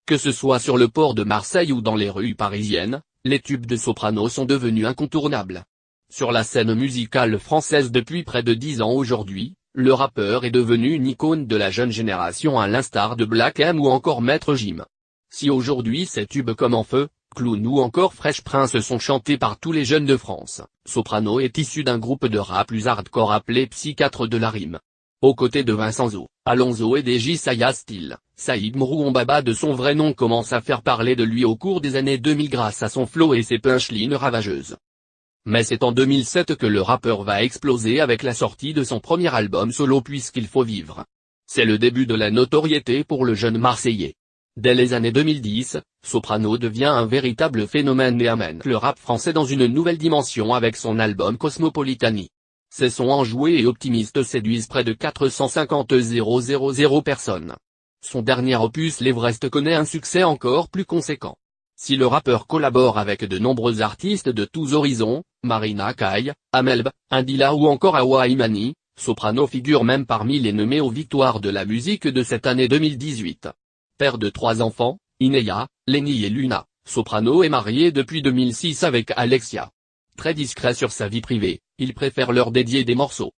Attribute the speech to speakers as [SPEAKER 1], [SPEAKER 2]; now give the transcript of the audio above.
[SPEAKER 1] Que ce soit sur le port de Marseille ou dans les rues parisiennes, les tubes de Soprano sont devenus incontournables. Sur la scène musicale française depuis près de 10 ans aujourd'hui, le rappeur est devenu une icône de la jeune génération à l'instar de Black M ou encore Maître Gim. Si aujourd'hui ces tubes comme En Feu, Clown ou encore Fresh Prince sont chantés par tous les jeunes de France, Soprano est issu d'un groupe de rap plus hardcore appelé Psychiatre de la rime. Aux côtés de Vincenzo, Alonso et DJ Saya Style, Saïd Mrouon Baba de son vrai nom commence à faire parler de lui au cours des années 2000 grâce à son flow et ses punchlines ravageuses. Mais c'est en 2007 que le rappeur va exploser avec la sortie de son premier album solo Puisqu'il faut vivre. C'est le début de la notoriété pour le jeune Marseillais. Dès les années 2010, Soprano devient un véritable phénomène et amène le rap français dans une nouvelle dimension avec son album Cosmopolitanie. Ses sons enjoués et optimistes séduisent près de 450 000 personnes. Son dernier opus l'Everest connaît un succès encore plus conséquent. Si le rappeur collabore avec de nombreux artistes de tous horizons, Marina Kaye, Amelb, Indila ou encore Awa Imani, Soprano figure même parmi les nommés aux victoires de la musique de cette année 2018. Père de 3 enfants, Inéa, Lenny et Luna, Soprano est marié depuis 2006 avec Alexia. Très discret sur sa vie privée, il préfère leur dédier des morceaux.